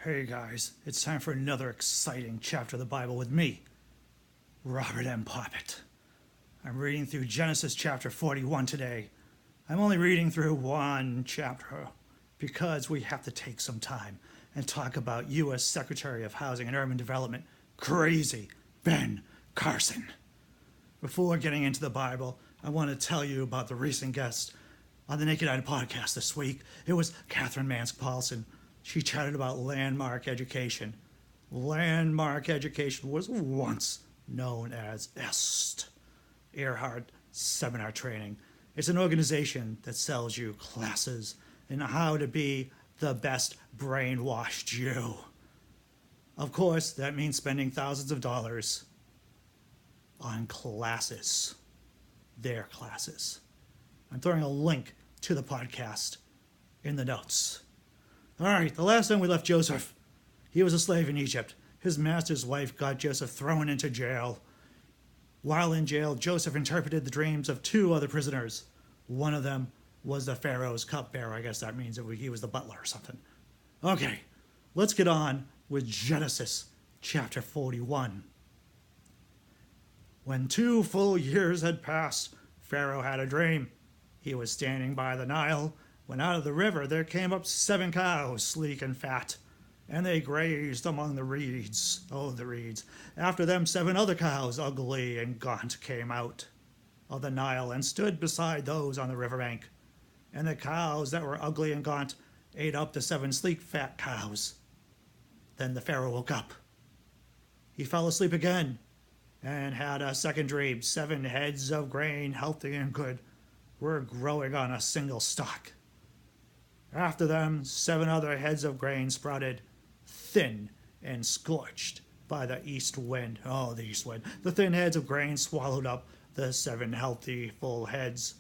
Hey guys, it's time for another exciting chapter of the Bible with me, Robert M Poppet. I'm reading through Genesis chapter 41 today. I'm only reading through one chapter because we have to take some time and talk about U.S. Secretary of Housing and Urban Development, crazy Ben Carson. Before getting into the Bible, I want to tell you about the recent guest on the Naked Eye podcast this week. It was Catherine Mansk-Paulson. She chatted about landmark education. Landmark education was once known as EST, Earhart Seminar Training. It's an organization that sells you classes in how to be the best brainwashed Jew. Of course, that means spending thousands of dollars on classes, their classes. I'm throwing a link to the podcast in the notes. All right, the last time we left Joseph, he was a slave in Egypt. His master's wife got Joseph thrown into jail. While in jail, Joseph interpreted the dreams of two other prisoners. One of them was the Pharaoh's cupbearer. I guess that means he was the butler or something. Okay, let's get on with Genesis chapter 41. When 2 full years had passed, Pharaoh had a dream. He was standing by the Nile when out of the river there came up 7 cows, sleek and fat, and they grazed among the reeds. Oh, the reeds. After them 7 other cows, ugly and gaunt, came out of the Nile and stood beside those on the riverbank. And the cows that were ugly and gaunt ate up the 7 sleek, fat cows. Then the Pharaoh woke up. He fell asleep again and had a second dream. 7 heads of grain, healthy and good, were growing on a single stalk. After them, 7 other heads of grain sprouted, thin and scorched by the east wind. Oh, the east wind. The thin heads of grain swallowed up the 7 healthy, full heads.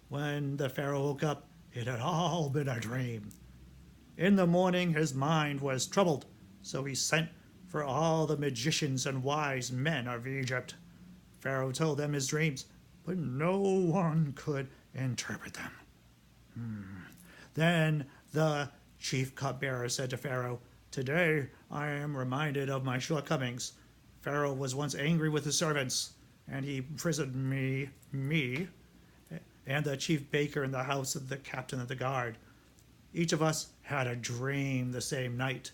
When the Pharaoh woke up, it had all been a dream. In the morning, his mind was troubled, so he sent for all the magicians and wise men of Egypt. Pharaoh told them his dreams, but no one could interpret them. Then the chief cupbearer said to Pharaoh, "Today I am reminded of my shortcomings. Pharaoh was once angry with his servants, and he imprisoned me, and the chief baker in the house of the captain of the guard. Each of us had a dream the same night,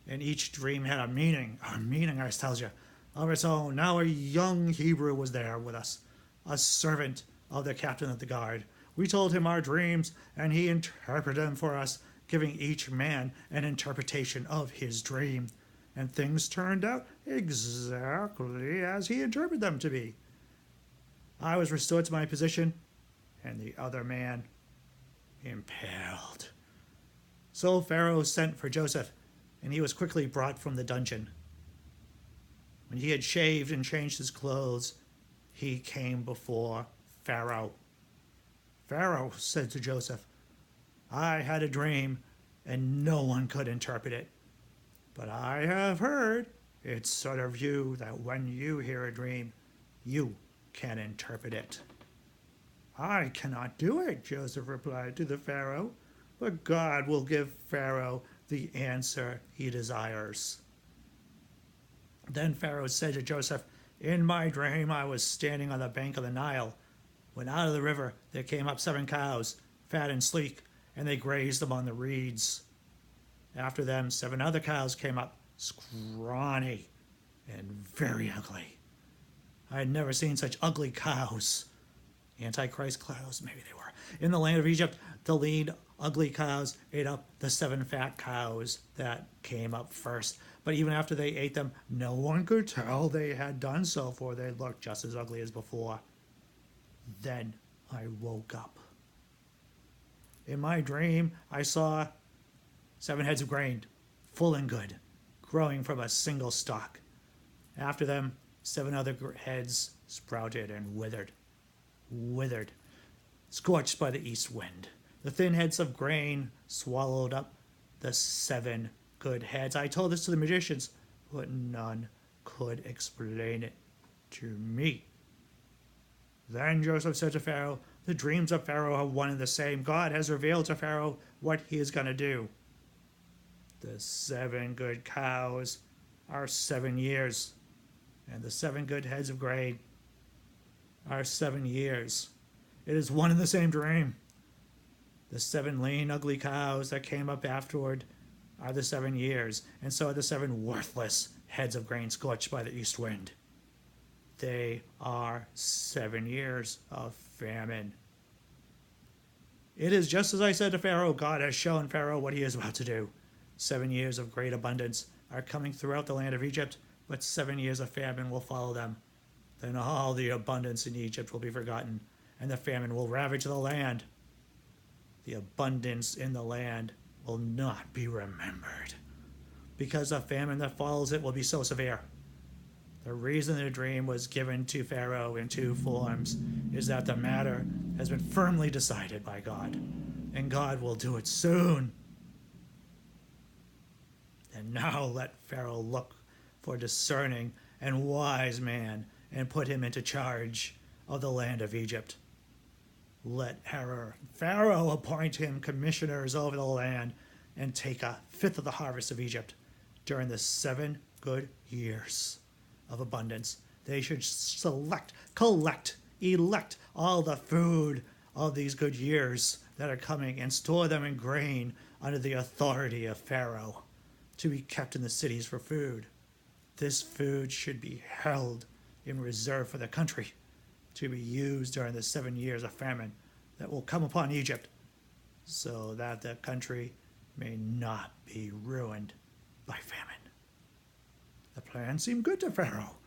and each dream had a meaning, I tells you, of its own. Now a young Hebrew was there with us, a servant of the captain of the guard. We told him our dreams, and he interpreted them for us, giving each man an interpretation of his dream. And things turned out exactly as he interpreted them to be. I was restored to my position, and the other man impaled." So Pharaoh sent for Joseph, and he was quickly brought from the dungeon. When he had shaved and changed his clothes, he came before Pharaoh. Pharaoh said to Joseph, "I had a dream, and no one could interpret it. But I have heard it's sort of you that when you hear a dream, you can interpret it." "I cannot do it," Joseph replied to the Pharaoh, "but God will give Pharaoh the answer he desires." Then Pharaoh said to Joseph, "In my dream I was standing on the bank of the Nile, when out of the river there came up 7 cows, fat and sleek, and they grazed among the reeds. After them 7 other cows came up, scrawny and very ugly. I had never seen such ugly cows. Antichrist cows, maybe they were. In the land of Egypt, the lean, ugly cows ate up the 7 fat cows that came up first. But even after they ate them, no one could tell they had done so, for they looked just as ugly as before. Then I woke up. In my dream, I saw 7 heads of grain, full and good, growing from a single stalk. After them, 7 other heads sprouted and withered, scorched by the east wind. The thin heads of grain swallowed up the 7 good heads. I told this to the magicians, but none could explain it to me." Then Joseph said to Pharaoh, "The dreams of Pharaoh are one and the same. God has revealed to Pharaoh what he is going to do." The 7 good cows are 7 years, and the 7 good heads of grain are 7 years. It is one and the same dream. The 7 lean, ugly cows that came up afterward are the 7 years, and so are the 7 worthless heads of grain scorched by the east wind. They are 7 years of famine. It is just as I said to Pharaoh. God has shown Pharaoh what he is about to do. 7 years of great abundance are coming throughout the land of Egypt, but 7 years of famine will follow them. Then all the abundance in Egypt will be forgotten, and the famine will ravage the land. The abundance in the land will not be remembered, because the famine that follows it will be so severe. The reason the dream was given to Pharaoh in 2 forms is that the matter has been firmly decided by God, and God will do it soon. And now let Pharaoh look for a discerning and wise man and put him into charge of the land of Egypt. Let Pharaoh appoint him commissioners over the land and take 1/5 of the harvest of Egypt during the 7 good years of abundance. They should select, collect, elect all the food of these good years that are coming and store them in grain under the authority of Pharaoh to be kept in the cities for food. This food should be held in reserve for the country to be used during the 7 years of famine that will come upon Egypt, so that the country may not be ruined by famine. The plan seemed good to Pharaoh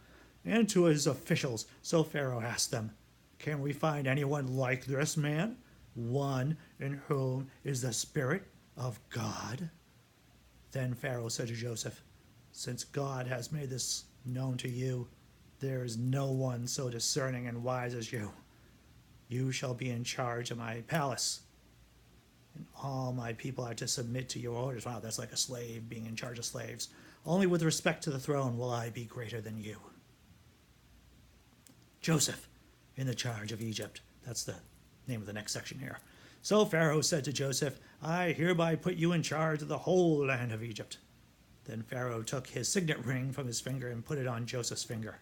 and to his officials, so Pharaoh asked them, "Can we find anyone like this man, one in whom is the Spirit of God?" Then Pharaoh said to Joseph, "Since God has made this known to you, there is no one so discerning and wise as you. You shall be in charge of my palace, and all my people are to submit to your orders." Wow, that's like a slave being in charge of slaves. "Only with respect to the throne will I be greater than you." Joseph in the charge of Egypt. That's the name of the next section here. So Pharaoh said to Joseph, "I hereby put you in charge of the whole land of Egypt." Then Pharaoh took his signet ring from his finger and put it on Joseph's finger.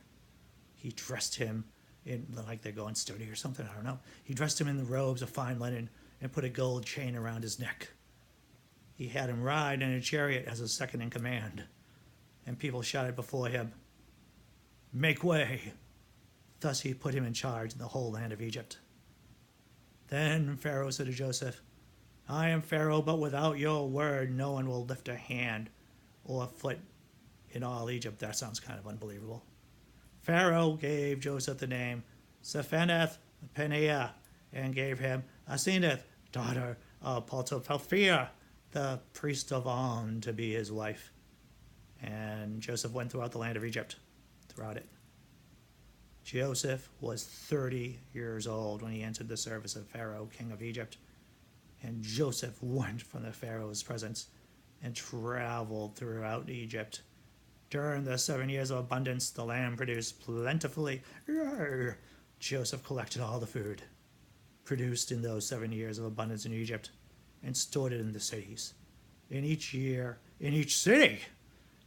He dressed him in, like they're going sturdy or something, I don't know. He dressed him in the robes of fine linen and put a gold chain around his neck. He had him ride in a chariot as a second in command, and people shouted before him, "Make way!" Thus he put him in charge of the whole land of Egypt. Then Pharaoh said to Joseph, "I am Pharaoh, but without your word no one will lift a hand or a foot in all Egypt." That sounds kind of unbelievable. Pharaoh gave Joseph the name Sepheneth-Paneah and gave him Asenath, daughter of Potiphar, the priest of On, to be his wife. And Joseph went throughout the land of Egypt, throughout it. Joseph was 30 years old when he entered the service of Pharaoh, king of Egypt. And Joseph went from the Pharaoh's presence and traveled throughout Egypt. During the 7 years of abundance, the land produced plentifully. Joseph collected all the food produced in those 7 years of abundance in Egypt and stored it in the cities. In each year, in each city,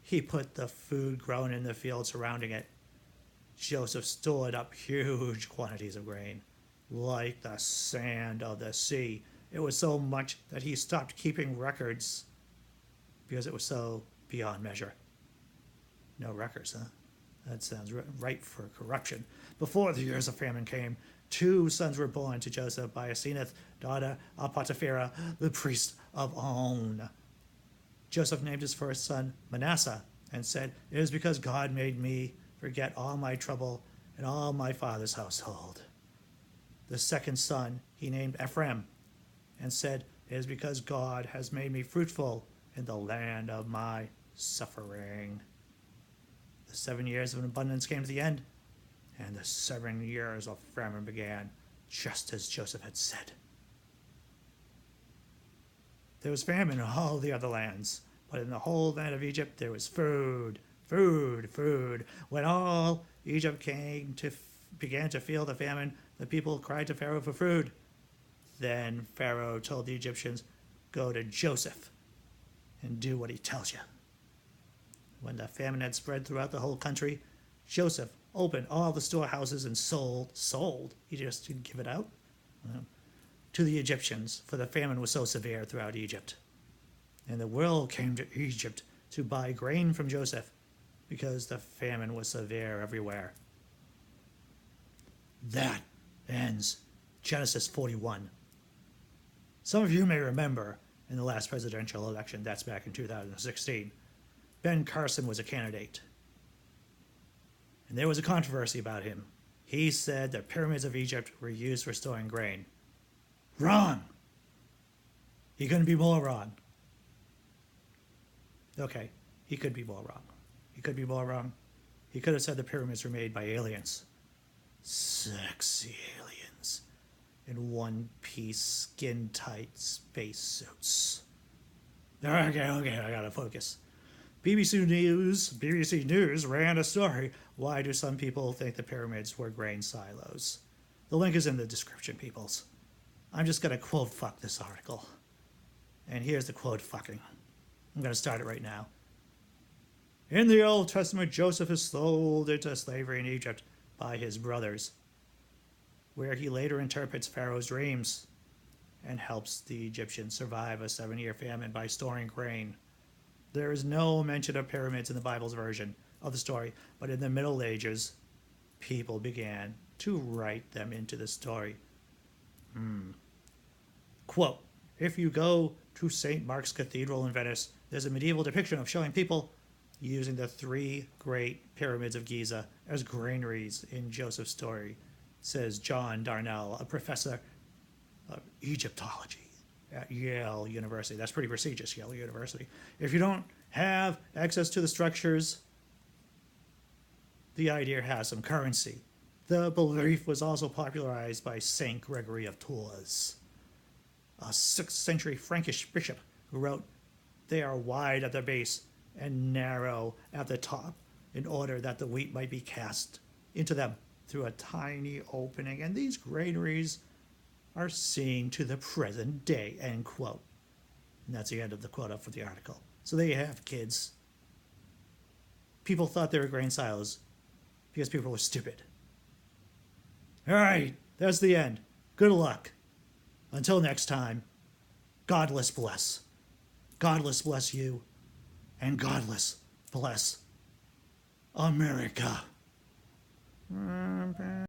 he put the food grown in the field surrounding it. Joseph stored up huge quantities of grain, like the sand of the sea. It was so much that he stopped keeping records because it was so beyond measure. No records, huh? That sounds ripe for corruption. Before the years of famine came, 2 sons were born to Joseph by Asenath, daughter of Potiphar, the priest of On. Joseph named his first son Manasseh and said, "It is because God made me forget all my trouble and all my father's household." The second son he named Ephraim and said, "It is because God has made me fruitful in the land of my suffering." The 7 years of abundance came to the end, and the 7 years of famine began, just as Joseph had said. There was famine in all the other lands, but in the whole land of Egypt there was food, food, food. When all Egypt began to feel the famine, the people cried to Pharaoh for food. Then Pharaoh told the Egyptians, "Go to Joseph and do what he tells you. When the famine had spread throughout the whole country, Joseph opened all the storehouses and sold, he just didn't give it out, to the Egyptians, for the famine was so severe throughout Egypt. And the world came to Egypt to buy grain from Joseph, because the famine was severe everywhere. That ends Genesis 41. Some of you may remember in the last presidential election, that's back in 2016, Ben Carson was a candidate. And there was a controversy about him. He said the pyramids of Egypt were used for storing grain. Wrong! He couldn't be more wrong. Okay, he could be more wrong. He could be more wrong. He could have said the pyramids were made by aliens. Sexy aliens. In one-piece, skin-tight spacesuits. Okay, I gotta focus. BBC News ran a story. Why do some people think the pyramids were grain silos? The link is in the description, peoples. I'm just gonna quote fuck this article. And here's the quote fucking. I'm gonna start it right now. In the Old Testament, Joseph is sold into slavery in Egypt by his brothers, where he later interprets Pharaoh's dreams and helps the Egyptians survive a 7-year famine by storing grain. There is no mention of pyramids in the Bible's version of the story, but in the Middle Ages, people began to write them into the story. Quote, if you go to St. Mark's Cathedral in Venice, there's a medieval depiction of showing people using the 3 great pyramids of Giza as granaries in Joseph's story, says John Darnell, a professor of Egyptology at Yale University. That's pretty prestigious, Yale University. If you don't have access to the structures, the idea has some currency. The belief was also popularized by Saint Gregory of Tours, a 6th century Frankish bishop who wrote, they are wide at the base and narrow at the top, in order that the wheat might be cast into them through a tiny opening, and these granaries are seen to the present day, end quote. And that's the end of the quote up for the article. So there you have, kids. People thought they were grain silos because people were stupid. All right, that's the end. Good luck. Until next time, Godless bless. Godless bless you, and Godless bless America.